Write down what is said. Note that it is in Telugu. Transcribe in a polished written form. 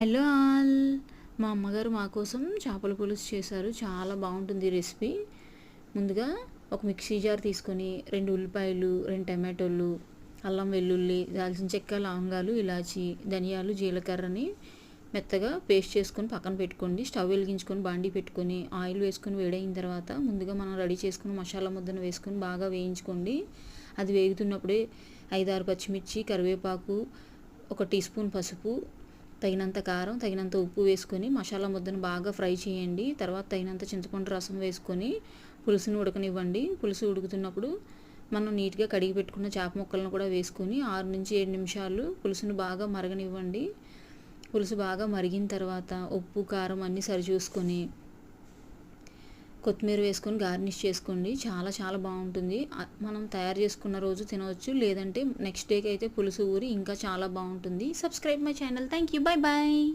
Hello all. మా అమ్మగారు మా కోసం చేపల పులుసు చేశారు. చాలా బాగుంటుంది రెసిపీ. ముందుగా ఒక మిక్సీ జార్ తీసుకొని 2 ఉల్లిపాయలు, 2 టమాటోలు, అల్లం వెల్లుల్లి, దాల్చిన చెక్క, లవంగాలు, ఇలాచి, ధనియాలు, జీలకర్రని మెత్తగా పేస్ట్ చేసుకొని పక్కన పెట్టుకోండి. స్టవ్ వెలిగించుకొని బాండీ పెట్టుకొని ఆయిల్ వేసుకొని వేడైన తర్వాత ముందుగా మనం రెడీ చేసుకున్న మసాలా ముద్దను వేసుకొని బాగా వేయించుకోండి. అది వేగుతున్నప్పుడే 5-6 పచ్చిమిర్చి, కరివేపాకు, 1 టీ స్పూన్ పసుపు, తగినంత కారం, తగినంత ఉప్పు వేసుకొని మసాలా ముద్దను బాగా ఫ్రై చేయండి. తర్వాత తగినంత చింతపండు రసం వేసుకొని పులుసుని ఉడకనివ్వండి. పులుసు ఉడుకుతున్నప్పుడు మనం నీట్గా కడిగి పెట్టుకున్న చేప ముక్కలను కూడా వేసుకొని 6 నుంచి 7 నిమిషాలు పులుసును బాగా మరగనివ్వండి. పులుసు బాగా మరిగిన తర్వాత ఉప్పు, కారం అన్నీ సరిచూసుకొని కొత్తిమీర వేసుకొని గార్నిష్ చేసుకోండి. చాలా చాలా బాగుంటుంది. మనం తయారు చేసుకున్న రోజు తినవచ్చు, లేదంటే నెక్స్ట్ డేకి అయితే పులుసు ఊరి ఇంకా చాలా బాగుంటుంది. Subscribe my channel. Thank you. Bye bye.